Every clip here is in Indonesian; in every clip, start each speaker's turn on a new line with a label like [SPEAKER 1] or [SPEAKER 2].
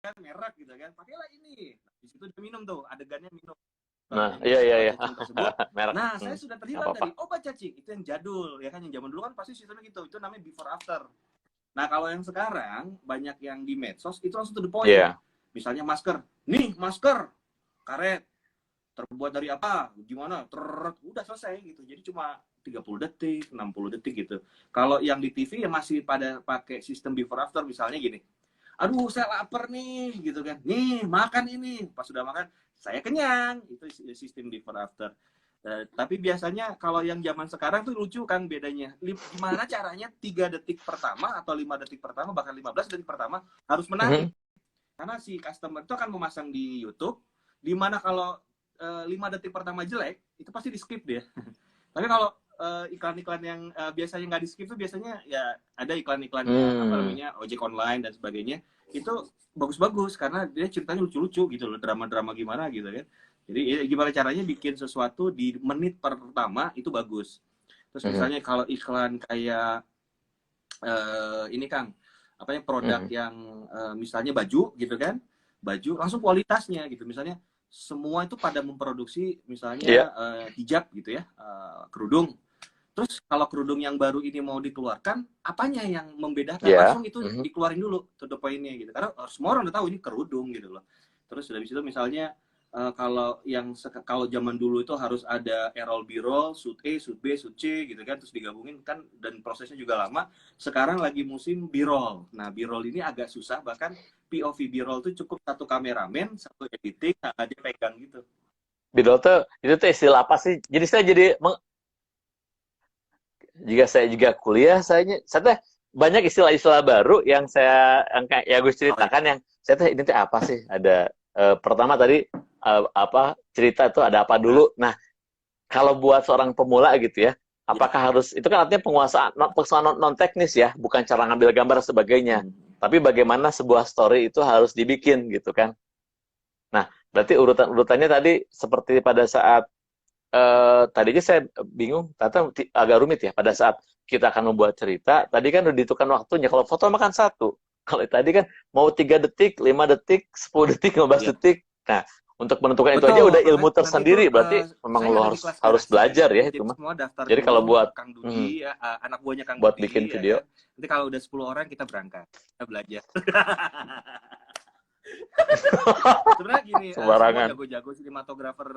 [SPEAKER 1] kan merek gitu kan, pakailah ini. Nah, di situ dia minum tuh, adegannya minum
[SPEAKER 2] Nah,
[SPEAKER 1] yang
[SPEAKER 2] iya.
[SPEAKER 1] obat cacing tersebut.
[SPEAKER 2] Merek.
[SPEAKER 1] Nah, saya sudah
[SPEAKER 2] Nggak
[SPEAKER 1] terlibat
[SPEAKER 2] apa-apa.
[SPEAKER 1] dari obat cacing itu yang jadul ya kan, yang zaman dulu kan pasti sistemnya gitu, itu namanya before after. Nah, kalau yang sekarang banyak yang di medsos itu langsung to the point.
[SPEAKER 2] Iya.
[SPEAKER 1] Misalnya masker, nih masker karet terbuat dari apa, gimana, udah selesai gitu. Jadi cuma 30 detik, 60 detik gitu. Kalau yang di TV ya masih pada pakai sistem before after, misalnya gini. Aduh, saya lapar nih, gitu kan. Nih, makan ini. Pas sudah makan, saya kenyang. Itu sistem before after. Tapi biasanya kalau yang zaman sekarang tuh lucu kan bedanya. Gimana caranya 3 detik pertama atau 5 detik pertama, bahkan 15 detik pertama harus menarik. Karena si customer itu akan memasang di YouTube, di mana kalau 5 detik pertama jelek, itu pasti di skip dia. Tapi kalau iklan-iklan yang biasanya nggak di skip tuh biasanya ya ada iklan-iklannya apa namanya ojek online dan sebagainya, itu bagus-bagus karena dia ceritanya lucu-lucu gitu loh, drama-drama gimana gitu kan. Jadi ya, gimana caranya bikin sesuatu di menit pertama itu bagus. Terus misalnya kalau iklan kayak ini Kang, apa yang produk yang misalnya baju gitu kan, baju langsung kualitasnya gitu, misalnya semua itu pada memproduksi misalnya hijab gitu ya, kerudung. Terus kalau kerudung yang baru ini mau dikeluarkan, apanya yang membedakan? Langsung itu dikeluarin dulu to the point-nya gitu. Karena semua orang udah tahu ini kerudung gitu loh. Terus dari situ misalnya kalau zaman dulu itu harus ada A-roll, B-roll, shoot A, shoot B, shoot C gitu kan, terus digabungin kan, dan prosesnya juga lama. Sekarang lagi musim B-roll. Nah, B-roll ini agak susah, bahkan POV B-roll itu cukup satu kameramen, satu editing, dia pegang gitu.
[SPEAKER 2] B-roll tuh itu tuh istilah apa sih? Jadi saya jika saya juga kuliah, saya banyak istilah-istilah baru yang kayak ya Gus ceritakan, yang saya tuh ini tuh apa sih? Ada pertama tadi apa cerita itu ada apa dulu. Nah, kalau buat seorang pemula gitu ya, apakah harus, itu kan artinya penguasaan non teknis ya, bukan cara ngambil gambar dan sebagainya. Tapi bagaimana sebuah story itu harus dibikin gitu kan. Nah, berarti urutannya tadi seperti pada saat tadinya saya bingung, ternyata agak rumit ya. Pada saat kita akan membuat cerita, tadi kan udah ditentukan waktunya. Kalau foto makan satu. Kalau tadi kan mau 3 detik, 5 detik, 10 detik, 15 detik. Nah, untuk menentukan itu aja udah ilmu tersendiri. Berarti memang lo harus belajar ya itu mah.
[SPEAKER 1] Semua daftar
[SPEAKER 2] Jadi kalau
[SPEAKER 1] dulu
[SPEAKER 2] buat
[SPEAKER 1] Kang Dudi, anak buahnya Kang
[SPEAKER 2] buat
[SPEAKER 1] Dudi,
[SPEAKER 2] bikin
[SPEAKER 1] ya
[SPEAKER 2] video.
[SPEAKER 1] kan? Nanti kalau udah 10 orang kita berangkat, kita belajar. Sebenarnya gini, semua jago-jago sinematografer,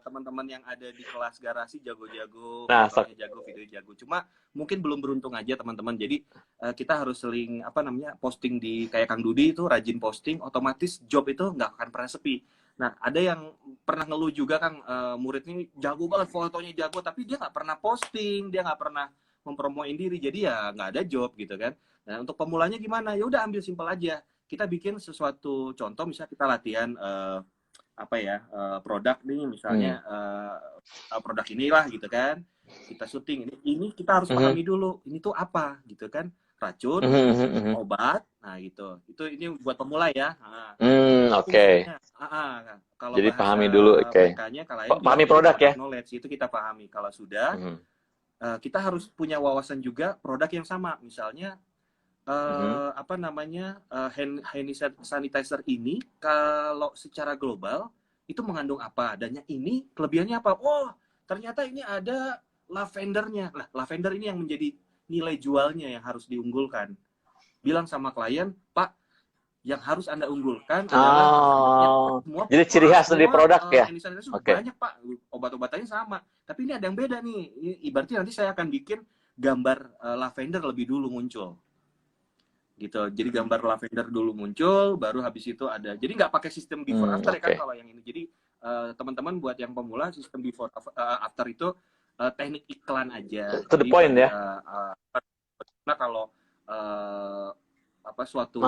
[SPEAKER 1] teman-teman yang ada di kelas garasi jago-jago, fotonya jago, video jago. Cuma mungkin belum beruntung aja teman-teman. Jadi kita harus sering posting di kayak Kang Dudi itu rajin posting, otomatis job itu nggak akan pernah sepi. Nah, ada yang pernah ngeluh juga Kang, murid ini jago banget, fotonya jago, tapi dia nggak pernah posting, dia nggak pernah mempromoin diri, jadi ya nggak ada job gitu kan. Nah, untuk pemulanya gimana? Ya udah ambil simpel aja. Kita bikin sesuatu contoh, misalnya kita latihan produk nih, misalnya produk inilah gitu kan, kita syuting ini kita harus pahami dulu ini tuh apa gitu kan, racun, obat, nah gitu, itu ini buat pemula ya. Fungsinya kalau
[SPEAKER 2] jadi
[SPEAKER 1] bahasa
[SPEAKER 2] pahami dulu,
[SPEAKER 1] mereka-nya kalau
[SPEAKER 2] pahami produk ya,
[SPEAKER 1] knowledge itu kita pahami. Kalau sudah kita harus punya wawasan juga produk yang sama, misalnya hand sanitizer ini kalau secara global itu mengandung apa, dan yang ini kelebihannya apa. Oh, ternyata ini ada lavendernya. Nah, lavender ini yang menjadi nilai jualnya yang harus diunggulkan. Bilang sama klien, Pak, yang harus Anda unggulkan adalah semua.
[SPEAKER 2] Jadi ciri khas dari produk ya.
[SPEAKER 1] Hand sanitizer banyak Pak, obat-obatannya sama. Tapi ini ada yang beda nih. Ibaratnya nanti saya akan bikin gambar lavender lebih dulu muncul. Gitu, jadi gambar lavender dulu muncul, baru habis itu ada, jadi nggak pakai sistem before after ya kan kalau yang ini. Jadi teman-teman buat yang pemula, sistem before after itu teknik iklan aja.
[SPEAKER 2] To the point ya.
[SPEAKER 1] Nah, kalau suatu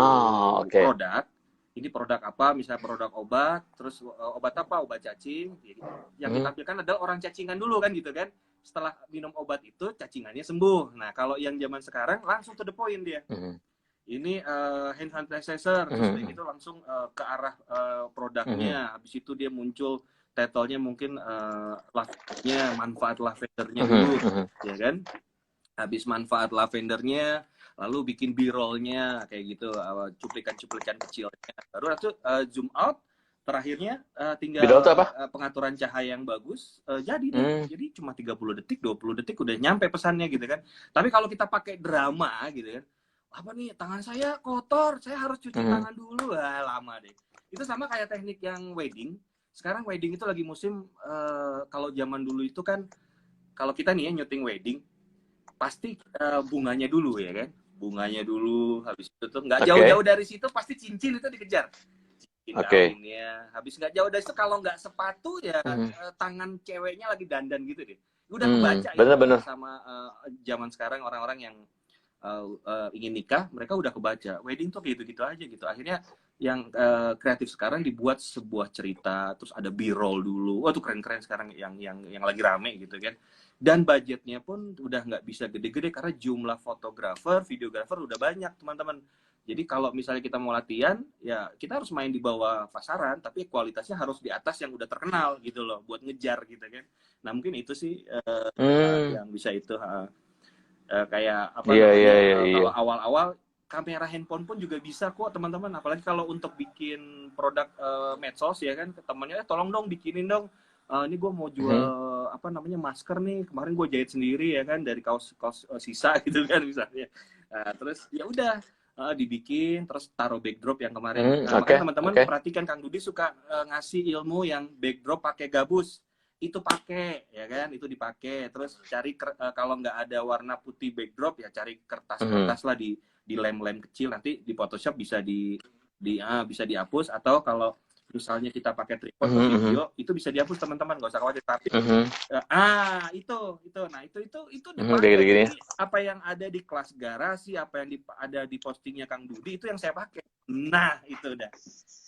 [SPEAKER 1] produk, ini produk apa, misalnya produk obat, terus obat apa, obat cacing, jadi yang ditampilkan adalah orang cacingan dulu kan gitu kan. Setelah minum obat itu cacingannya sembuh. Nah, kalau yang zaman sekarang langsung to the point dia. Ini hand sanitizer, terus dari itu langsung ke arah produknya. Habis itu dia muncul title-nya mungkin manfaat lavendernya dulu, ya kan? Habis manfaat lavendernya, lalu bikin b-rollnya kayak gitu, cuplikan-cuplikan kecilnya, baru itu zoom out, terakhirnya
[SPEAKER 2] Bidol tuh
[SPEAKER 1] tinggal
[SPEAKER 2] apa?
[SPEAKER 1] pengaturan cahaya yang bagus, jadi deh.
[SPEAKER 2] Hmm.
[SPEAKER 1] Jadi cuma 30 detik, 20 detik udah nyampe pesannya gitu kan. Tapi kalau kita pakai drama gitu kan, apa nih, tangan saya kotor, saya harus cuci tangan dulu, lama deh. Itu sama kayak teknik yang wedding. Sekarang wedding itu lagi musim, kalau zaman dulu itu kan, kalau kita nih ya nyuting wedding, pasti bunganya dulu ya kan. Bunganya dulu, habis itu tuh nggak jauh-jauh dari situ pasti cincin itu dikejar. Cincin kawinnya. Habis nggak jauh dari situ, kalau nggak sepatu ya tangan ceweknya lagi dandan gitu deh. Udah kebaca itu
[SPEAKER 2] Bener-bener.
[SPEAKER 1] sama zaman sekarang orang-orang yang ingin nikah, mereka udah kebaca. Wedding tuh gitu-gitu aja gitu. Akhirnya yang kreatif sekarang dibuat sebuah cerita, terus ada b-roll dulu. Wah tuh keren-keren sekarang yang lagi rame gitu kan. Dan budgetnya pun udah nggak bisa gede-gede karena jumlah fotografer, videografer udah banyak teman-teman. Jadi kalau misalnya kita mau latihan, ya kita harus main di bawah pasaran, tapi kualitasnya harus di atas yang udah terkenal gitu loh, buat ngejar gitu kan. Nah mungkin itu sih yang bisa itu. Kayak apa namanya, kalau awal-awal kamera handphone pun juga bisa kok teman-teman, apalagi kalau untuk bikin produk medsos ya kan, ke temannya tolong dong bikinin dong, ini gue mau jual apa namanya masker nih, kemarin gue jahit sendiri ya kan dari kaos sisa gitu kan misalnya. Terus ya udah dibikin, terus taruh backdrop yang kemarin. Makanya teman-teman perhatikan, Kang Dudi suka ngasih ilmu yang backdrop pakai gabus, itu pakai ya kan, itu dipakai. Terus cari kalau nggak ada warna putih backdrop ya cari kertas-kertas lah, di lem-lem kecil, nanti di Photoshop bisa bisa dihapus, atau kalau misalnya kita pakai tripod untuk video itu bisa dihapus teman-teman, nggak usah khawatir. Tapi itu dipakai. Jadi apa yang ada di kelas garasi, apa yang ada di postingnya Kang Dudi, itu yang saya pakai. Nah itu udah,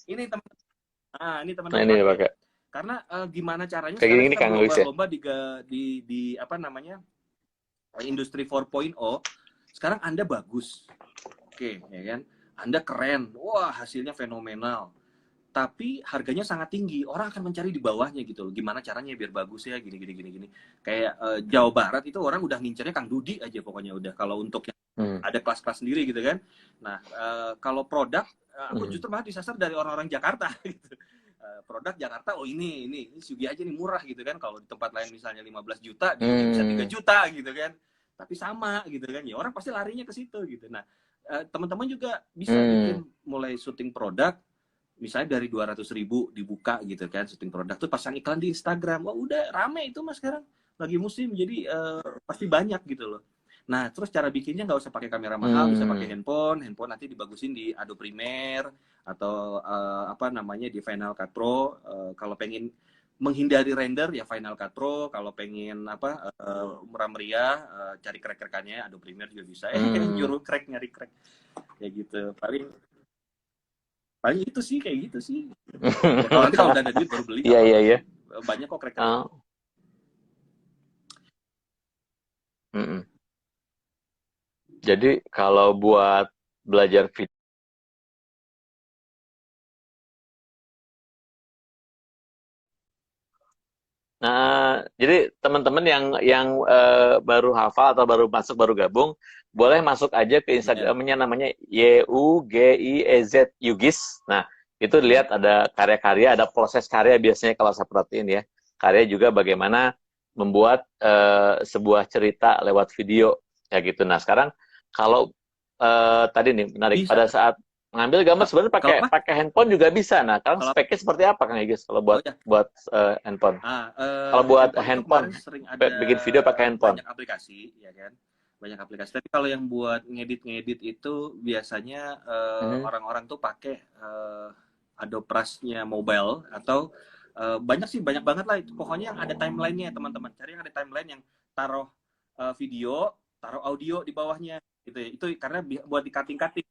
[SPEAKER 1] ini teman-teman
[SPEAKER 2] ini pakai.
[SPEAKER 1] Karena gimana caranya
[SPEAKER 2] kayak
[SPEAKER 1] sekarang
[SPEAKER 2] gini,
[SPEAKER 1] kita berlomba-lomba
[SPEAKER 2] ya?
[SPEAKER 1] di apa namanya, industri 4.0. Sekarang Anda bagus, oke ya kan, Anda keren, wah hasilnya fenomenal, tapi harganya sangat tinggi, orang akan mencari di bawahnya gitu loh. Gimana caranya biar bagus ya, gini. Kayak Jawa Barat itu orang udah ngincernya Kang Dudi aja pokoknya udah, kalau untuk yang ada kelas-kelas sendiri gitu kan. Nah kalau produk, aku justru malah disasar dari orang-orang Jakarta gitu. Produk Jakarta, oh ini Sugi aja nih murah gitu kan. Kalau di tempat lain misalnya 15 juta, di Sugi bisa 3 juta gitu kan. Tapi sama gitu kan, ya orang pasti larinya ke situ gitu. Nah teman-teman juga bisa bikin, mulai syuting produk, misalnya dari 200.000 dibuka gitu kan, syuting produk tuh pasang iklan di Instagram, wah udah rame itu mas sekarang, lagi musim, jadi pasti banyak gitu loh. Nah terus cara bikinnya nggak usah pakai kamera mahal, bisa pakai handphone nanti dibagusin di Adobe Premiere atau apa namanya di Final Cut Pro. Kalau pengen menghindari render ya Final Cut Pro, kalau pengen apa meriah cari crack-crackannya Adobe Premiere juga bisa. Nyuruh nyari crack kayak gitu. Paling itu sih, kayak gitu sih. Ya, kalau udah ada duit baru beli.
[SPEAKER 2] Iya.
[SPEAKER 1] Banyak kok crack.
[SPEAKER 2] Jadi kalau buat belajar video, nah jadi teman-teman yang baru hafal atau baru masuk, baru gabung, boleh masuk aja ke Instagramnya, namanya YUGIEZ, Yugis. Nah itu lihat ada karya-karya, ada proses karya biasanya kalau saya perhatiin ya. Karya juga bagaimana membuat sebuah cerita lewat video kayak gitu. Nah sekarang kalau tadi nih menarik, pada saat ngambil gambar sebenarnya pakai handphone juga bisa. Nah, kalau speknya seperti apa Kang Egis kalau buat handphone? Kalau buat handphone
[SPEAKER 1] sering ada
[SPEAKER 2] bikin video pakai handphone.
[SPEAKER 1] Banyak aplikasi ya kan. Banyak aplikasi. Tapi kalau yang buat ngedit itu biasanya orang-orang tuh pakai Adobe Rush-nya mobile, atau banyak banget lah itu. Pokoknya yang ada timeline-nya teman-teman. Cari yang ada timeline yang taruh video, taruh audio di bawahnya gitu ya. Itu karena buat di cutting-cutting.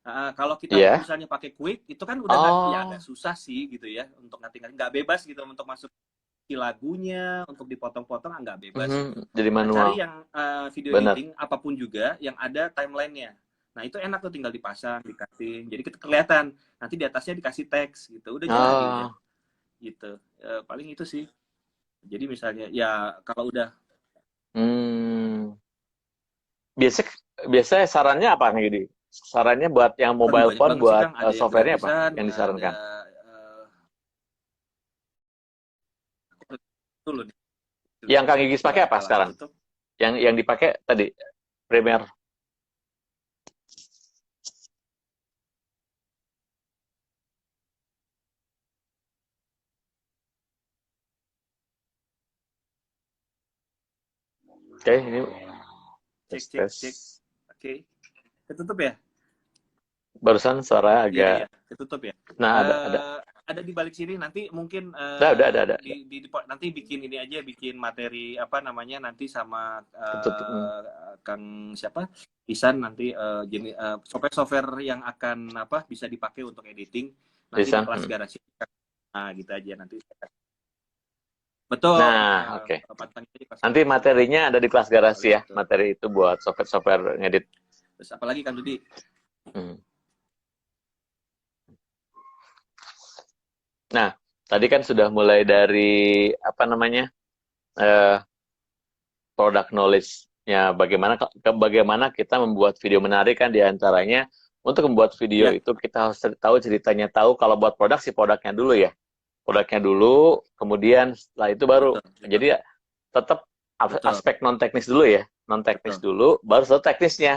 [SPEAKER 1] Kalau kita misalnya pakai Quick itu kan udah agak susah sih gitu ya untuk nggak bebas gitu untuk masuk di lagunya, untuk dipotong-potong nggak bebas.
[SPEAKER 2] Jadi manual.
[SPEAKER 1] Cari yang video editing apapun juga yang ada timelinenya. Nah itu enak tuh, tinggal dipasang, di cutting, jadi kita kelihatan. Nanti di atasnya dikasih teks gitu, udah jadi gitu. Paling itu sih. Jadi misalnya ya kalau udah
[SPEAKER 2] biasanya biasanya sarannya apa nih, Yudi? Sarannya buat yang
[SPEAKER 1] Waduh,
[SPEAKER 2] mobile
[SPEAKER 1] banyak
[SPEAKER 2] phone,
[SPEAKER 1] banget sih
[SPEAKER 2] buat
[SPEAKER 1] Kang. Ada yang
[SPEAKER 2] softwarenya apa
[SPEAKER 1] gratisan,
[SPEAKER 2] yang
[SPEAKER 1] ada
[SPEAKER 2] disarankan?
[SPEAKER 1] dulu nih.
[SPEAKER 2] Yang Kang Yugis pakai
[SPEAKER 1] Berapa
[SPEAKER 2] apa
[SPEAKER 1] lama
[SPEAKER 2] sekarang?
[SPEAKER 1] tutup?
[SPEAKER 2] Yang dipakai tadi Premiere. Oke, ini
[SPEAKER 1] Cek
[SPEAKER 2] tes
[SPEAKER 1] cek
[SPEAKER 2] tes.
[SPEAKER 1] cek. Oke. Ketutup ya?
[SPEAKER 2] Barusan suara
[SPEAKER 1] Iya
[SPEAKER 2] agak.
[SPEAKER 1] iya, ketutup ya.
[SPEAKER 2] Nah, ada.
[SPEAKER 1] Ada di balik sini nanti mungkin
[SPEAKER 2] Ada.
[SPEAKER 1] nanti bikin ini aja, bikin materi apa namanya nanti sama
[SPEAKER 2] Ketutup.
[SPEAKER 1] Kang siapa Isan nanti jenis software yang akan apa bisa dipakai untuk editing nanti di
[SPEAKER 2] Lisan.
[SPEAKER 1] kelas garasi. Nah gitu aja nanti. Betul.
[SPEAKER 2] Nah, oke.
[SPEAKER 1] Pantang di kelas
[SPEAKER 2] Nanti
[SPEAKER 1] garasi.
[SPEAKER 2] materinya ada di kelas
[SPEAKER 1] Betul,
[SPEAKER 2] garasi ya.
[SPEAKER 1] gitu.
[SPEAKER 2] Materi itu buat software ngedit.
[SPEAKER 1] Terus apalagi Kang Dudi?
[SPEAKER 2] Hmm. Nah, tadi kan sudah mulai dari apa namanya eh, product knowledge-nya, bagaimana kita membuat video menarik kan diantaranya. Untuk membuat video
[SPEAKER 1] Iya,
[SPEAKER 2] itu kita harus tahu ceritanya, tahu kalau buat produk si produknya dulu ya. Produknya dulu, kemudian setelah itu baru.
[SPEAKER 1] betul, betul,
[SPEAKER 2] Jadi ya, tetap
[SPEAKER 1] betul,
[SPEAKER 2] aspek non teknis dulu ya, non teknis
[SPEAKER 1] betul.
[SPEAKER 2] dulu, baru setelah teknisnya,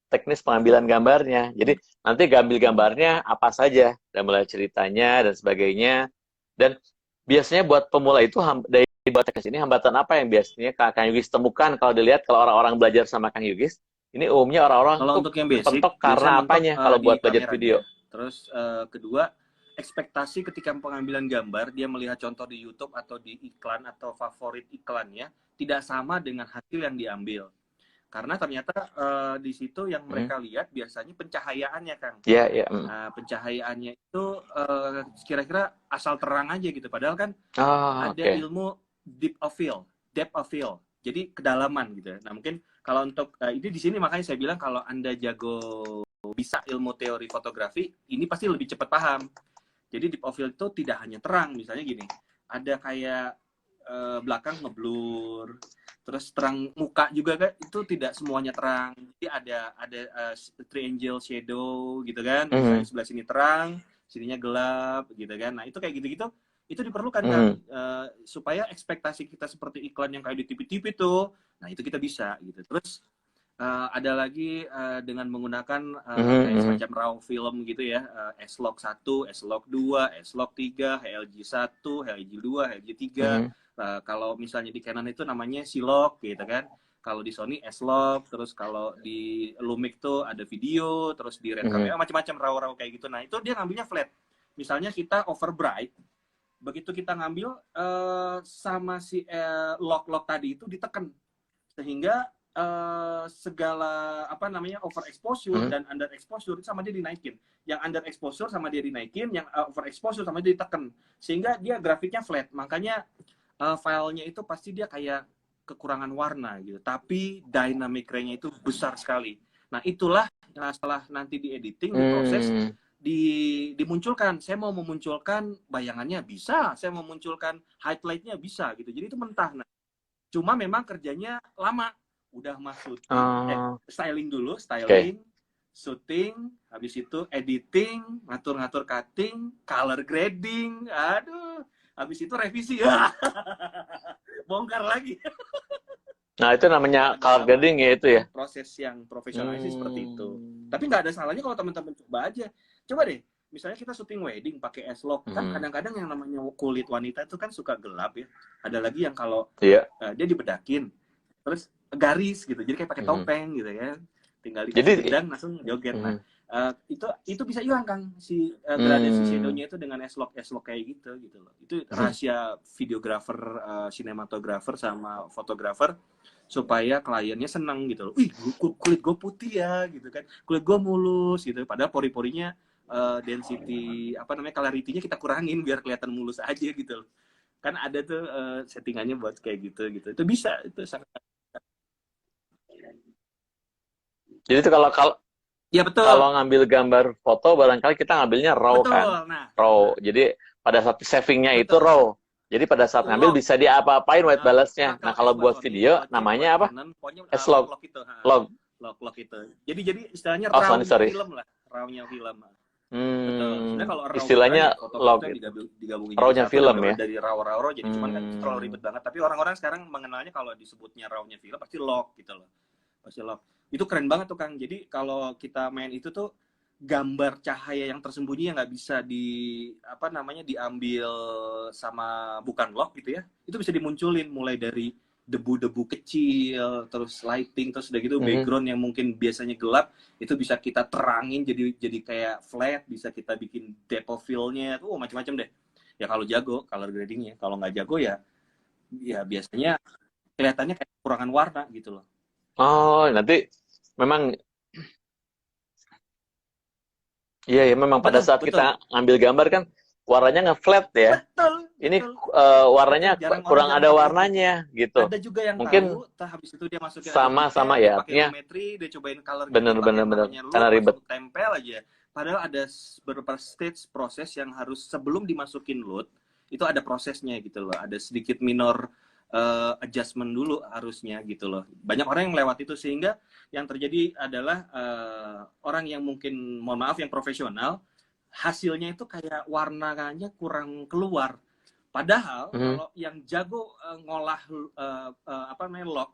[SPEAKER 2] teknis pengambilan gambarnya. Jadi nanti ambil gambarnya apa saja, dan mulai ceritanya dan sebagainya. Dan biasanya buat pemula itu dari buat teknis ini hambatan apa yang biasanya Kang Yugis temukan kalau dilihat kalau orang-orang belajar sama Kang Yugis? Ini umumnya orang-orang
[SPEAKER 1] Kalau
[SPEAKER 2] kok
[SPEAKER 1] untuk yang basic,
[SPEAKER 2] mentok
[SPEAKER 1] biasanya
[SPEAKER 2] karena
[SPEAKER 1] mentok
[SPEAKER 2] apanya kalau
[SPEAKER 1] di
[SPEAKER 2] buat belajar video?
[SPEAKER 1] kameranya. Terus kedua, ekspektasi ketika pengambilan gambar, dia melihat contoh di YouTube atau di iklan atau favorit iklannya, tidak sama dengan hasil yang diambil. Karena ternyata di situ yang mereka lihat biasanya pencahayaannya, Kang.
[SPEAKER 2] Iya, iya.
[SPEAKER 1] Pencahayaannya itu kira-kira asal terang aja gitu. Padahal kan
[SPEAKER 2] Oh,
[SPEAKER 1] ada
[SPEAKER 2] oke.
[SPEAKER 1] ilmu depth of field. Jadi kedalaman gitu. Nah, mungkin kalau untuk ini di sini makanya saya bilang kalau Anda jago bisa ilmu teori fotografi, ini pasti lebih cepat paham. Jadi deep of field itu tidak hanya terang, misalnya gini, ada kayak belakang ngeblur, terus terang muka juga kan itu tidak semuanya terang. Jadi ada triangle shadow gitu kan, misalnya sebelah sini terang, sininya gelap gitu kan. Nah, itu kayak gitu-gitu itu diperlukan Kang supaya ekspektasi kita seperti iklan yang kayak di TV-TV tuh. Nah, itu kita bisa gitu. Terus ada lagi dengan menggunakan kayak semacam raw film gitu ya, S-Log 1, S-Log 2, S-Log 3, HLG 1, HLG 2, HLG 3. Kalau misalnya di Canon itu namanya C-Log gitu kan. Kalau di Sony S-Log, terus kalau di Lumix tuh ada video, terus di Red Camera macam-macam raw-raw kayak gitu. Nah, itu dia ngambilnya flat. Misalnya kita overbright, begitu kita ngambil sama si log-log tadi itu ditekan sehingga segala apa namanya overexposure dan underexposure sama dia dinaikin. Yang underexposure sama dia dinaikin, yang overexposure sama dia ditekan. Sehingga dia grafiknya flat. Makanya filenya itu pasti dia kayak kekurangan warna gitu. Tapi dynamic range-nya itu besar sekali. Nah, itulah setelah nanti di editing, diproses, dimunculkan. Saya mau memunculkan bayangannya bisa, saya mau memunculkan highlight-nya bisa gitu. Jadi itu mentah. Nah, cuma memang kerjanya lama. Udah masuk styling dulu, shooting, habis itu editing, ngatur-ngatur cutting, color grading, aduh, habis itu revisi ya, bongkar lagi.
[SPEAKER 2] Nah, itu namanya color grading ya itu ya.
[SPEAKER 1] Proses yang profesional sih seperti itu. Tapi nggak ada salahnya kalau teman-teman coba aja. Coba deh, misalnya kita syuting wedding pakai S-Log, kan kadang-kadang yang namanya kulit wanita itu kan suka gelap ya. Ada lagi yang kalau dia dibedakin, terus garis gitu, jadi kayak pakai topeng gitu ya, tinggal dikasih gedang langsung joget. Nah, itu bisa hilang Kang si gradasi shadownya itu dengan S-Log kayak gitu loh. Itu rahasia videografer, sinematografer sama fotografer supaya kliennya seneng gitu loh. Wih, kulit gue putih ya gitu kan, kulit gue mulus gitu, padahal pori-porinya density apa namanya clarity-nya kita kurangin biar kelihatan mulus aja gitu loh. Kan ada tuh settingannya buat kayak gitu. Itu bisa, itu sangat.
[SPEAKER 2] Jadi itu kalau
[SPEAKER 1] Ya betul.
[SPEAKER 2] Kalau ngambil gambar foto barangkali kita ngambilnya raw
[SPEAKER 1] betul,
[SPEAKER 2] kan.
[SPEAKER 1] Nah,
[SPEAKER 2] Raw. Jadi pada saat savingnya itu raw. Jadi pada saat ngambil bisa diapa-apain white balance-nya. Nah, kalau buat video namanya apa? S-Log.
[SPEAKER 1] itu.
[SPEAKER 2] Log.
[SPEAKER 1] Lock itu. Jadi istilahnya
[SPEAKER 2] Oh, sorry,
[SPEAKER 1] raw-nya
[SPEAKER 2] sorry.
[SPEAKER 1] film lah, raw-nya film. Betul. Sebenarnya kalau raw beneran
[SPEAKER 2] Istilahnya
[SPEAKER 1] ya
[SPEAKER 2] log,
[SPEAKER 1] foto-fotonya digabungin jadi
[SPEAKER 2] raw-nya
[SPEAKER 1] satu dan
[SPEAKER 2] film ya.
[SPEAKER 1] benar dari raw jadi cuman kan itu terlalu ribet banget. Tapi orang-orang sekarang mengenalnya kalau disebutnya raw-nya film pasti log gitu loh. Pasti log. Itu keren banget tuh Kang. Jadi kalau kita main itu tuh gambar cahaya yang tersembunyi yang nggak bisa diambil sama bukan log gitu ya. Itu bisa dimunculin mulai dari debu-debu kecil, terus lighting, terus udah gitu background yang mungkin biasanya gelap itu bisa kita terangin jadi kayak flat, bisa kita bikin depth of fill-nya tuh macam-macam deh. Ya kalau jago color gradingnya, kalau nggak jago ya biasanya kelihatannya kayak kekurangan warna gitu loh.
[SPEAKER 2] Oh, nanti memang iya ya memang pada saat
[SPEAKER 1] Betul.
[SPEAKER 2] kita ngambil gambar kan warnanya nge-flat ya.
[SPEAKER 1] Betul.
[SPEAKER 2] Ini warnanya
[SPEAKER 1] Jarang orang
[SPEAKER 2] kurang
[SPEAKER 1] jarang
[SPEAKER 2] ada
[SPEAKER 1] pakai itu.
[SPEAKER 2] warnanya gitu.
[SPEAKER 1] Ada juga yang
[SPEAKER 2] Mungkin
[SPEAKER 1] tahu, habis itu dia masukin Adobe
[SPEAKER 2] sama
[SPEAKER 1] Pen, dia
[SPEAKER 2] ya
[SPEAKER 1] pakai
[SPEAKER 2] artinya
[SPEAKER 1] Lumetri, dia cobain color
[SPEAKER 2] bener
[SPEAKER 1] grading, pakai
[SPEAKER 2] bener
[SPEAKER 1] yang
[SPEAKER 2] bener
[SPEAKER 1] namanya
[SPEAKER 2] karena
[SPEAKER 1] loop,
[SPEAKER 2] ribet.
[SPEAKER 1] langsung tempel aja. Padahal ada beberapa stage proses yang harus sebelum dimasukin load, itu ada prosesnya gitu loh. Ada sedikit minor adjustment dulu harusnya gitu loh. Banyak orang yang lewat itu sehingga yang terjadi adalah orang yang mungkin mohon maaf yang profesional hasilnya itu kayak warnanya kurang keluar. Padahal kalau yang jago ngolah log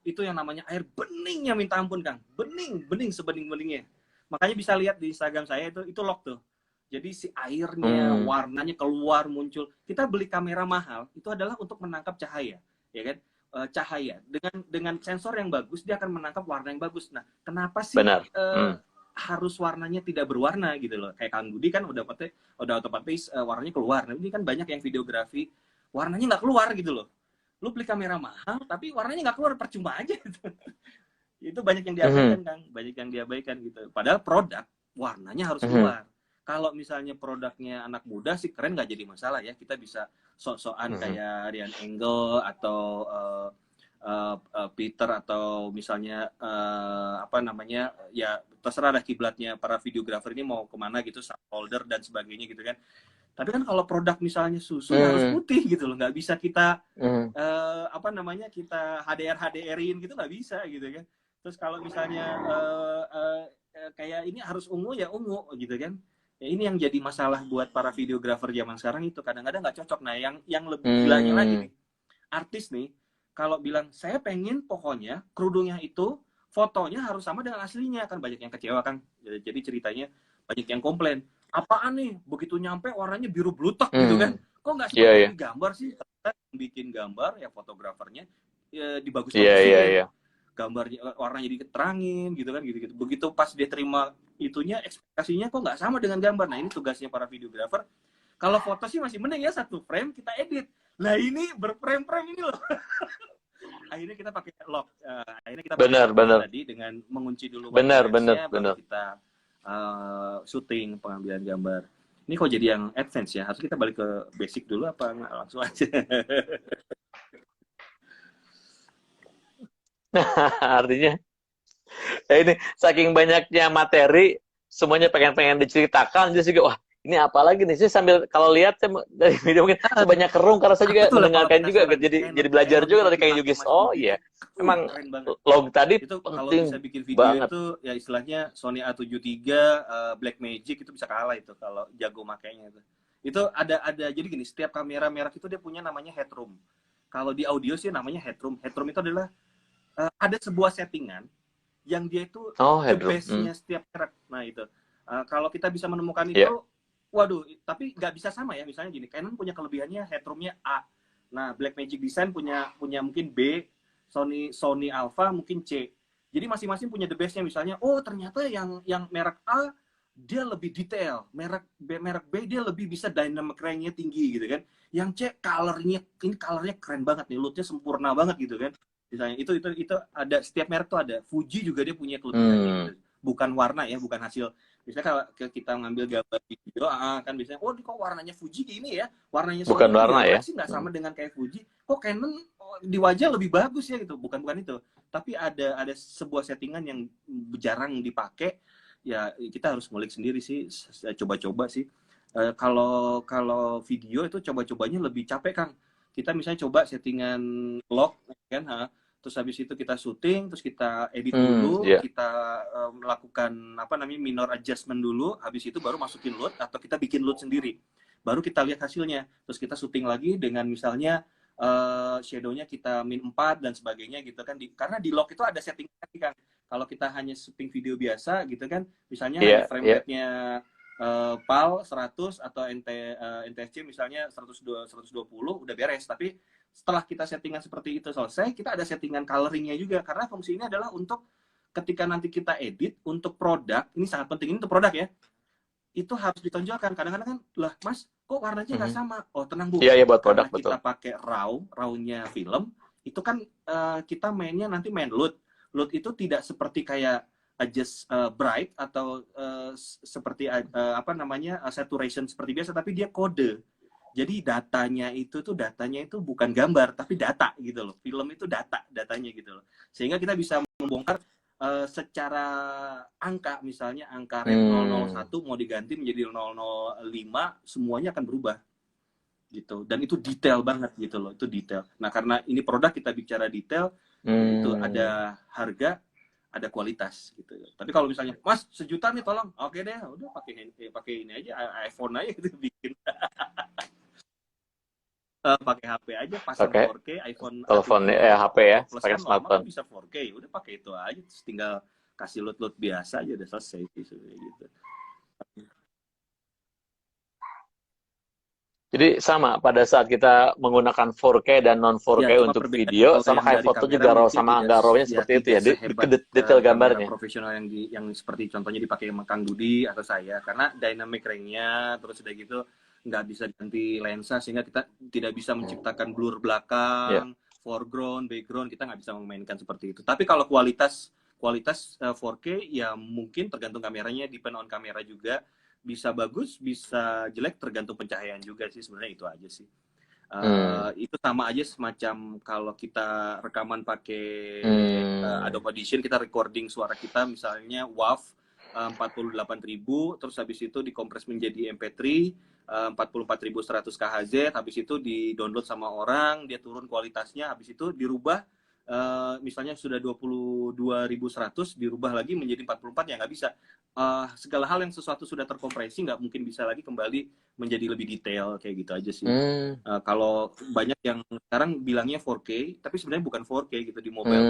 [SPEAKER 1] itu yang namanya air beningnya minta ampun Kang, bening sebening-beningnya. Makanya bisa lihat di Instagram saya itu log tuh. Jadi si airnya, warnanya keluar muncul. Kita beli kamera mahal itu adalah untuk menangkap cahaya, ya kan? Cahaya dengan sensor yang bagus dia akan menangkap warna yang bagus. Nah, kenapa sih harus warnanya tidak berwarna gitu loh? Kayak Kang Budi kan udah otomatis warnanya keluar. Nah, ini kan banyak yang videografi warnanya nggak keluar gitu loh. Lu beli kamera mahal tapi warnanya nggak keluar, percuma aja gitu. Itu banyak yang diabaikan Kang, banyak yang diabaikan gitu. Padahal produk warnanya harus keluar. Kalau misalnya produknya anak muda sih keren, nggak jadi masalah ya. Kita bisa sok-sokan kayak Ryan Engel atau Peter atau misalnya ya terserah lah kiblatnya para videografer ini mau kemana gitu, holder dan sebagainya gitu kan. Tapi kan kalau produk misalnya susu ya harus putih gitu loh, nggak bisa kita kita HDR-HDR-in gitu, nggak bisa gitu kan. Terus kalau misalnya kayak ini harus ungu ya ungu gitu kan. Ya, ini yang jadi masalah buat para videografer zaman sekarang itu kadang-kadang nggak cocok. Nah yang lebih gilanya lagi nih, artis nih kalau bilang saya pengen pokoknya kerudungnya itu fotonya harus sama dengan aslinya, kan banyak yang kecewa kan. Jadi ceritanya banyak yang komplain, apaan nih begitu nyampe warnanya biru blutok gitu kan, kok nggak seperti yang digambar sih. Ternyata bikin gambar ya fotografernya ya, dibagus-bagusin gambarnya, warnanya diterangin gitu kan gitu. Begitu pas dia terima itunya ekspektasinya kok nggak sama dengan gambar. Nah ini tugasnya para videografer. Kalau foto sih masih mending ya, satu frame kita edit. Nah ini berframe-frame ini loh. Akhirnya kita pakai lock. Akhirnya kita pakai tadi dengan mengunci dulu lensnya, baru kita syuting pengambilan gambar. Ini kok jadi yang advance ya? Harus kita balik ke basic dulu apa nggak langsung aja?
[SPEAKER 2] Artinya ini saking banyaknya materi semuanya pengen diceritakan, jadi juga wah ini apa lagi nih, saya sambil kalau lihat saya dari video mungkin saya banyak kerung karena saya juga mendengarkan juga jadi belajar juga dari Kang Yugis. Oh iya memang log tadi
[SPEAKER 1] itu kalau
[SPEAKER 2] penting
[SPEAKER 1] bisa bikin video
[SPEAKER 2] banget.
[SPEAKER 1] itu ya istilahnya Sony A73 Blackmagic itu bisa kalah itu kalau jago makainya itu ada jadi gini, setiap kamera merek itu dia punya namanya headroom. Kalau di audio sih namanya headroom itu adalah ada sebuah settingan yang dia itu the best-nya setiap merek. Nah itu kalau kita bisa menemukan itu, waduh, tapi nggak bisa sama ya. Misalnya gini, Canon punya kelebihannya headroomnya A, nah Blackmagic Design punya mungkin B, Sony Alpha mungkin C. Jadi masing-masing punya the best-nya. Misalnya, oh ternyata yang merek A dia lebih detail, merek B dia lebih bisa dynamic range-nya tinggi gitu kan. Yang C colornya keren banget nih, look-nya sempurna banget gitu kan. Misalnya itu ada, setiap merek tuh ada. Fuji juga dia punya kelebihannya gitu. Bukan warna ya, bukan hasil. Misalnya kalau kita ngambil gambar video, kan biasanya, oh kok warnanya Fuji gini ya, warnanya Sony
[SPEAKER 2] bukan warna ya,
[SPEAKER 1] sih nggak sama dengan kayak Fuji. Kok Canon di wajah lebih bagus ya gitu. Bukan itu. Tapi ada sebuah settingan yang jarang dipakai. Ya kita harus ngulik sendiri sih, coba-coba sih. Kalau video itu coba-cobanya lebih capek Kang. Kita misalnya coba settingan lock kan, terus habis itu kita syuting, terus kita edit dulu,
[SPEAKER 2] Iya.
[SPEAKER 1] kita melakukan apa namanya minor adjustment dulu, habis itu baru masukin load atau kita bikin load sendiri. Baru kita lihat hasilnya. Terus kita syuting lagi dengan misalnya shadow-nya kita min 4 dan sebagainya gitu kan. Karena di log itu ada setting kan. Kalau kita hanya syuting video biasa gitu kan, misalnya hanya frame rate-nya PAL 100 atau NTSC misalnya 120 udah beres. Tapi setelah kita settingan seperti itu selesai, kita ada settingan coloringnya juga, karena fungsi ini adalah untuk ketika nanti kita edit untuk produk, ini sangat penting, ini untuk produk ya, itu harus ditonjolkan. Kadang-kadang kan, lah mas, kok warnanya nggak sama? Oh tenang bu,
[SPEAKER 2] Iya, buat produk,
[SPEAKER 1] karena kita pakai raw-nya film, itu kan kita mainnya nanti main load. Load itu tidak seperti kayak adjust bright atau seperti apa namanya saturation seperti biasa, tapi dia kode. Jadi datanya itu bukan gambar tapi data gitu loh. Film itu datanya gitu loh. Sehingga kita bisa membongkar secara angka, misalnya angka rate 001 mau diganti menjadi 005, semuanya akan berubah gitu. Dan itu detail banget gitu loh, itu detail. Nah, karena ini produk kita bicara detail, itu ada harga, ada kualitas gitu. Tapi kalau misalnya, Mas, 1 juta nih tolong, oke deh, udah pakai ini aja, iPhone aja gitu bikin. Pakai HP aja, pasang 4K, iPhone,
[SPEAKER 2] telepon HP ya, pakai smartphone.
[SPEAKER 1] Bisa 4K, udah pakai itu aja, terus tinggal kasih load biasa aja udah selesai gitu.
[SPEAKER 2] Jadi sama pada saat kita menggunakan 4K dan non 4K
[SPEAKER 1] ya,
[SPEAKER 2] untuk video, sama kayak foto juga raw sama nggak rawnya seperti itu ya, detail gambarnya.
[SPEAKER 1] Profesional yang seperti contohnya dipakai sama Kang Budi atau saya, karena dynamic range-nya terus udah gitu nggak bisa ganti lensa, sehingga kita tidak bisa menciptakan blur belakang, foreground, background, kita nggak bisa memainkan seperti itu. Tapi kalau kualitas 4K ya mungkin tergantung kameranya, depend on kamera juga, bisa bagus, bisa jelek, tergantung pencahayaan juga sih, sebenarnya itu aja sih. Itu sama aja semacam kalau kita rekaman pakai Adobe Audition, kita recording suara kita misalnya WAV 48.000, terus habis itu dikompres menjadi MP3 44.100 KHZ, habis itu di download sama orang, dia turun kualitasnya, habis itu dirubah misalnya sudah 22.100 dirubah lagi menjadi 44, ya nggak bisa. Segala hal yang sesuatu sudah terkompresi nggak mungkin bisa lagi kembali menjadi lebih detail, kayak gitu aja sih. Kalau banyak yang sekarang bilangnya 4K, tapi sebenarnya bukan 4K gitu di mobile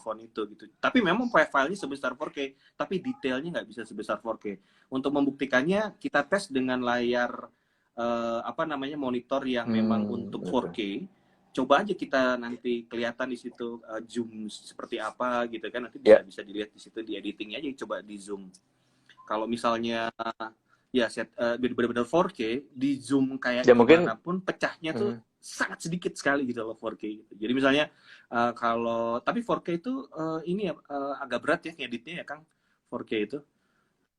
[SPEAKER 1] phone itu gitu. Tapi memang filenya sebesar 4K, tapi detailnya nggak bisa sebesar 4K. Untuk membuktikannya kita tes dengan layar monitor yang memang untuk 4K. Coba aja kita nanti kelihatan di situ zoom seperti apa gitu kan, nanti bisa dilihat di situ di editingnya aja, coba di zoom. Kalau misalnya ya benar-benar 4K di zoom kayak gimana pun pecahnya tuh sangat sedikit sekali gitu loh 4K gitu. Jadi misalnya tapi 4K itu ini agak berat ya ngeditnya ya Kang. 4K itu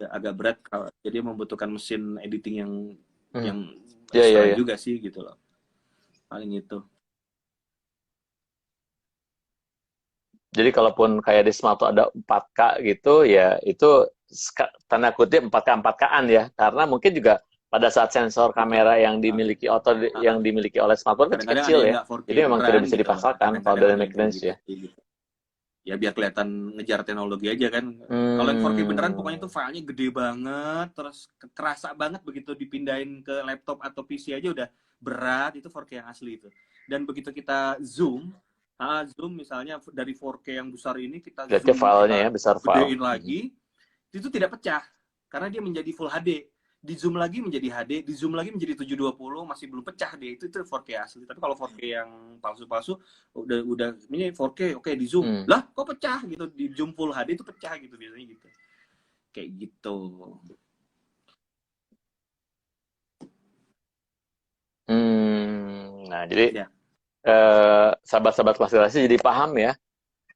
[SPEAKER 1] agak berat, jadi membutuhkan mesin editing yang juga sih gitu loh, paling itu.
[SPEAKER 2] Jadi kalaupun kayak di smartphone ada 4K gitu, ya itu tanda kutip 4K 4K-an ya. Karena mungkin juga pada saat sensor kamera yang dimiliki yang dimiliki oleh smartphone kecil ya. Jadi memang tidak bisa dipaksakan kalau dynamic range ya.
[SPEAKER 1] Ya biar kelihatan ngejar teknologi aja kan. Kalau yang 4K beneran pokoknya tuh filenya gede banget, terus kerasa banget begitu dipindahin ke laptop atau PC aja udah berat, itu 4K yang asli itu. Dan begitu kita zoom misalnya dari 4K yang besar ini kita zoom,
[SPEAKER 2] filenya ya, besar
[SPEAKER 1] gedein lagi, itu tidak pecah karena dia menjadi full HD. Di zoom lagi menjadi HD, di zoom lagi menjadi 720, masih belum pecah dia, itu 4K asli. Tapi kalau 4K yang palsu-palsu udah ini 4K, oke di zoom. Lah kok pecah gitu, di zoom full HD itu pecah gitu biasanya gitu. Kayak gitu.
[SPEAKER 2] Nah, jadi sahabat-sahabat konspirasi jadi paham ya,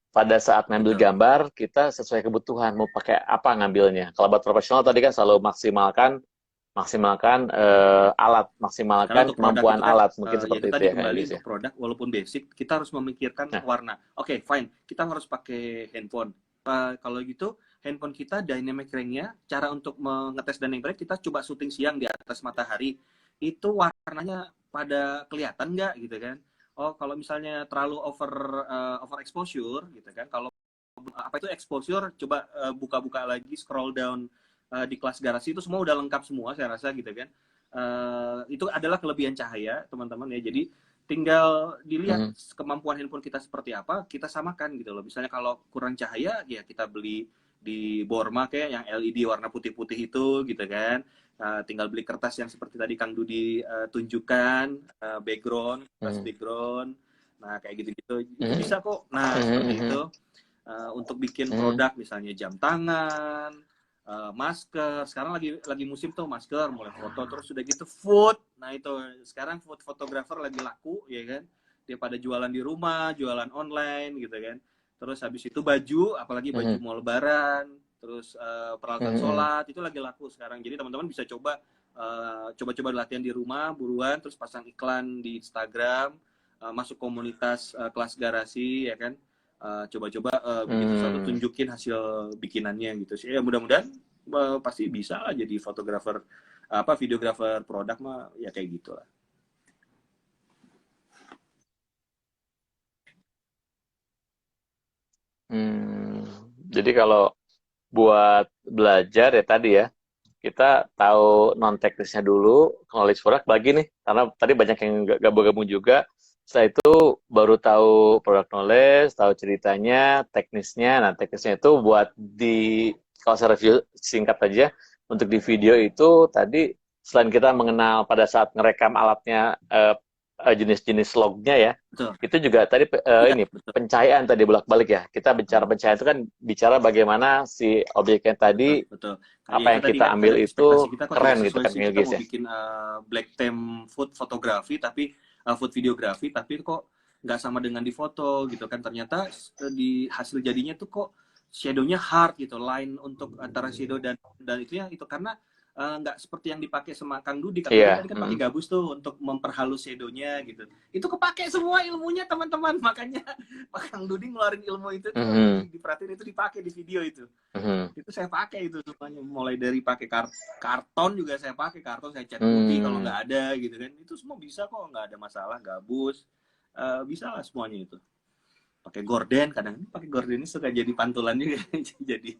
[SPEAKER 2] pada saat ngambil gambar kita sesuai kebutuhan mau pakai apa ngambilnya. Kalau buat profesional tadi kan selalu maksimalkan alat, maksimalkan kemampuan alat, mungkin seperti itu ya.
[SPEAKER 1] Kembali untuk produk walaupun basic kita harus memikirkan warna. Oke, fine, kita harus pakai handphone. Kalau gitu handphone kita dynamic range-nya, cara untuk mengetes dynamic range, kita coba syuting siang di atas matahari, itu warnanya pada kelihatan nggak gitu kan. oh kalau misalnya terlalu over exposure gitu kan, kalau apa itu exposure, coba buka-buka lagi, scroll down di kelas garasi itu semua udah lengkap semua saya rasa gitu kan. Itu adalah kelebihan cahaya teman-teman ya, jadi tinggal dilihat kemampuan handphone kita seperti apa, kita samakan gitu loh. Misalnya kalau kurang cahaya ya kita beli di Borma kayak yang LED warna putih-putih itu gitu kan. Tinggal beli kertas yang seperti tadi Kang Dudi tunjukkan, background, kertas background, nah kayak gitu-gitu itu bisa kok. Nah seperti itu. Untuk bikin produk misalnya jam tangan, masker. Sekarang lagi musim tuh masker, mulai foto. Terus sudah gitu food. Nah itu sekarang food photographer lagi laku ya kan. Dia pada jualan di rumah, jualan online gitu kan. Terus habis itu baju, apalagi baju mau lebaran. Terus peralatan sholat itu lagi laku sekarang. Jadi teman-teman bisa coba latihan di rumah, buruan, terus pasang iklan di Instagram, masuk komunitas kelas garasi ya kan. Coba-coba bikin sesuatu, tunjukin hasil bikinannya gitu sih ya. Mudah-mudahan pasti bisa lah jadi fotografer, videografer produk mah ya kayak gitulah.
[SPEAKER 2] Jadi kalau buat belajar ya tadi ya, kita tahu non teknisnya dulu, knowledge produk bagi nih, karena tadi banyak yang gabung-gabung juga. Setelah itu baru tahu produk knowledge, tahu ceritanya, teknisnya. Nah teknisnya itu buat kalau saya review singkat aja, untuk di video itu tadi selain kita mengenal pada saat ngerekam alatnya jenis-jenis lognya ya,
[SPEAKER 1] Betul.
[SPEAKER 2] itu juga tadi ini
[SPEAKER 1] betul.
[SPEAKER 2] pencahayaan tadi bolak-balik ya. Kita bicara pencahayaan itu kan bicara bagaimana si objeknya tadi,
[SPEAKER 1] betul.
[SPEAKER 2] apa
[SPEAKER 1] Ya,
[SPEAKER 2] yang
[SPEAKER 1] itu tadi
[SPEAKER 2] kita
[SPEAKER 1] kan
[SPEAKER 2] ambil itu
[SPEAKER 1] ekspektasi kita kok tidak
[SPEAKER 2] keren gitu
[SPEAKER 1] sesuai
[SPEAKER 2] kan
[SPEAKER 1] sih. Kita
[SPEAKER 2] Milgis
[SPEAKER 1] mau
[SPEAKER 2] ya.
[SPEAKER 1] bikin black theme food fotografi, tapi food videografi, tapi kok nggak sama dengan di foto gitu kan. Ternyata di hasil jadinya tuh kok shadow-nya hard gitu, line untuk antara shadow dan itu ya, itu karena nggak seperti yang dipakai sama Kang Dudi. Kang Dudi
[SPEAKER 2] Iya.
[SPEAKER 1] tadi kan pakai gabus tuh untuk memperhalus shadow-nya gitu. Itu kepake semua ilmunya teman-teman, makanya Pak Kang Dudi ngeluarin ilmu itu tuh diperhatiin, itu dipakai di video itu. Itu saya pakai itu semuanya, mulai dari pakai karton juga saya pakai, karton saya cat putih kalau nggak ada gitu kan, itu semua bisa kok, nggak ada masalah. Gabus bisa lah semuanya itu. Pakai gorden, kadang pakai gorden ini suka jadi pantulan juga jadi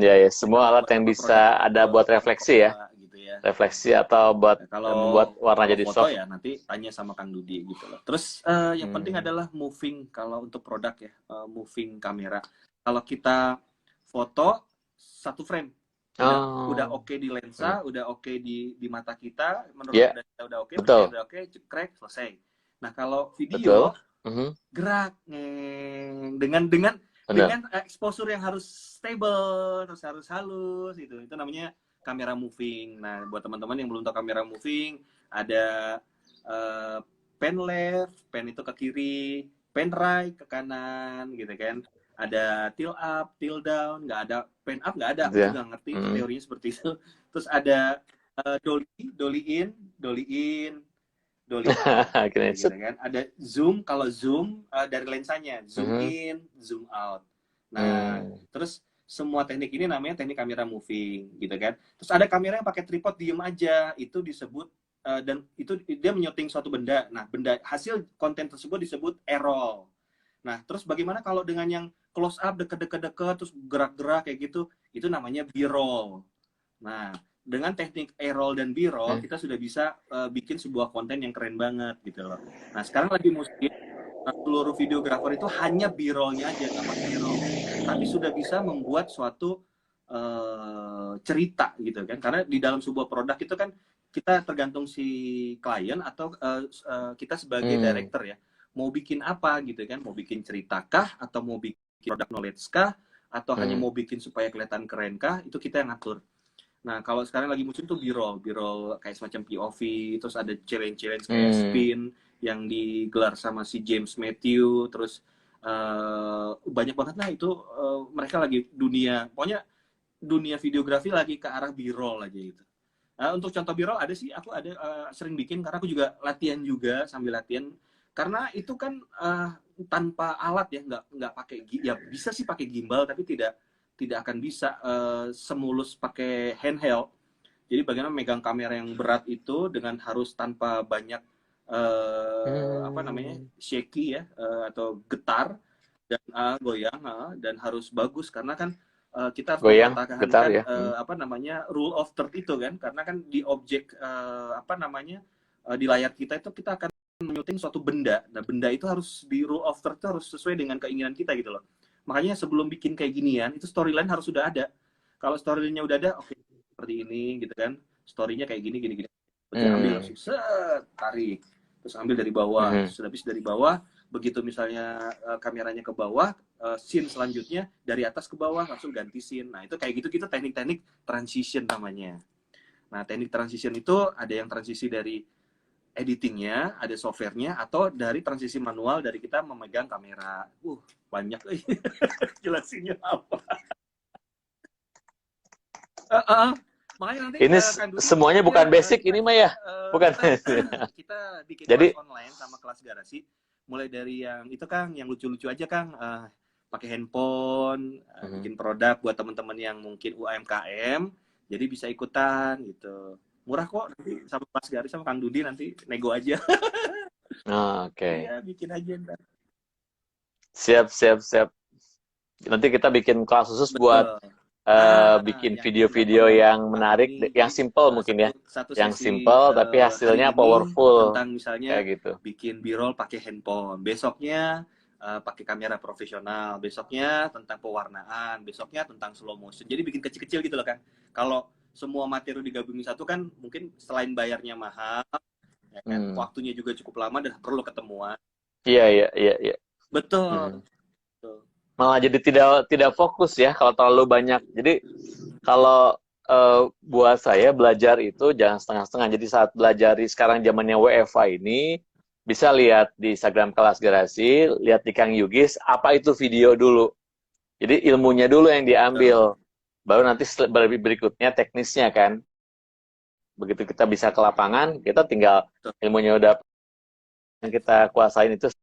[SPEAKER 2] Ya semua alat yang bisa ada buat refleksi ya,
[SPEAKER 1] gitu ya.
[SPEAKER 2] refleksi atau buat membuat warna
[SPEAKER 1] kalau
[SPEAKER 2] jadi
[SPEAKER 1] foto
[SPEAKER 2] soft.
[SPEAKER 1] ya nanti tanya sama Kang Dudi gitu loh. Terus yang penting adalah moving kalau untuk produk ya, moving kamera. Kalau kita foto satu frame udah oke di lensa, udah oke di mata kita, menurut kita udah oke, percaya udah oke, cekrek, selesai. Nah kalau video gerak dengan exposure yang harus stable, terus harus halus, itu namanya kamera moving. Nah buat teman-teman yang belum tahu kamera moving, ada pen left, pen itu ke kiri, pen right ke kanan gitu kan. Ada tilt up, tilt down, nggak ada pen up, nggak ada. Aku juga ngerti itu teorinya seperti itu. Terus ada dolly in, dolly out, gitu kan. Ada zoom, kalau zoom dari lensanya, zoom in, zoom out. Nah, terus semua teknik ini namanya teknik kamera moving, gitu kan. Terus ada kamera yang pakai tripod diem aja, itu disebut dan itu dia menyotting suatu benda. Nah, hasil konten tersebut disebut A-roll. Nah, terus bagaimana kalau dengan yang close up, deket-deket, terus gerak-gerak kayak gitu, itu namanya B-roll. Nah, dengan teknik A-roll dan B-roll, kita sudah bisa bikin sebuah konten yang keren banget gitu loh. Nah, sekarang lagi musim seluruh videografer itu hanya B-roll-nya aja, nggak pakai A-roll. Tapi sudah bisa membuat suatu cerita gitu kan. Karena di dalam sebuah produk itu kan kita tergantung si klien atau kita sebagai director ya. Mau bikin apa gitu kan, mau bikin cerita kah, atau mau bikin produk knowledge kah, atau hanya mau bikin supaya kelihatan keren kah, itu kita yang ngatur. Nah kalau sekarang lagi musim tuh B-roll kayak semacam POV, terus ada challenge kayak spin yang digelar sama si James Matthew, terus banyak banget lah itu. Mereka lagi pokoknya dunia videografi lagi ke arah B-roll aja gitu. Untuk contoh B-roll ada sih, aku ada sering bikin karena aku juga latihan juga sambil latihan. Karena itu kan tanpa alat ya, nggak pakai, ya bisa sih pakai gimbal, tapi tidak akan bisa semulus pakai handheld. Jadi bagaimana megang kamera yang berat itu dengan harus tanpa banyak apa namanya shaky ya atau getar dan goyang dan harus bagus karena kan kita harus
[SPEAKER 2] Goyang, getar
[SPEAKER 1] mempertahankan
[SPEAKER 2] ya.
[SPEAKER 1] apa namanya rule of third itu kan karena kan di objek apa namanya di layar kita itu kita akan menyuting suatu benda. Nah, benda itu harus di rule of third itu harus sesuai dengan keinginan kita gitu loh. Makanya sebelum bikin kayak ginian itu storyline harus sudah ada. Kalau storyline-nya udah ada, oke seperti ini gitu kan. Story-nya kayak gini gini gini. Berarti ambil langsung set, tarik. Terus ambil dari bawah. Sudah habis dari bawah, begitu misalnya kameranya ke bawah, scene selanjutnya dari atas ke bawah langsung ganti scene. Nah, itu kayak gitu-gitu teknik-teknik transition namanya. Nah, teknik transition itu ada yang transisi dari editingnya, ada softwarenya, atau dari transisi manual dari kita memegang kamera. Banyak jelasinnya apa. Makanya nanti
[SPEAKER 2] ini semuanya bukan basic ini mah ya, bukan.
[SPEAKER 1] Kita bikin
[SPEAKER 2] Jadi
[SPEAKER 1] kelas online sama kelas garasi, mulai dari yang itu Kang, yang lucu-lucu aja Kang, pakai handphone, bikin produk buat teman-teman yang mungkin UMKM, jadi bisa ikutan gitu. Murah kok, nanti sama kelas garasi sama Kang Dudi nanti nego aja.
[SPEAKER 2] Oke.
[SPEAKER 1] Iya, bikin aja ntar.
[SPEAKER 2] Siap. Nanti kita bikin kelas khusus buat bikin video-video yang menarik, yang simple mungkin ya, yang simple tapi hasilnya powerful
[SPEAKER 1] tentang misalnya
[SPEAKER 2] kayak gitu.
[SPEAKER 1] Bikin b-roll pakai handphone, besoknya pakai kamera profesional, besoknya tentang pewarnaan, besoknya tentang slow motion. Jadi bikin kecil-kecil gitu loh kan. Kalau semua materi digabungin satu kan mungkin selain bayarnya mahal, ya kan, waktunya juga cukup lama dan perlu ketemuan.
[SPEAKER 2] Iya.
[SPEAKER 1] Betul.
[SPEAKER 2] Malah jadi tidak fokus ya kalau terlalu banyak. Jadi kalau buat saya belajar itu jangan setengah-setengah. Jadi saat belajar sekarang zamannya WFA ini, bisa lihat di Instagram Kelas Garasi, lihat di Kang Yugis, apa itu video dulu. Jadi ilmunya dulu yang diambil. Baru nanti berikutnya teknisnya kan. Begitu kita bisa ke lapangan, kita tinggal ilmunya udah yang kita kuasain itu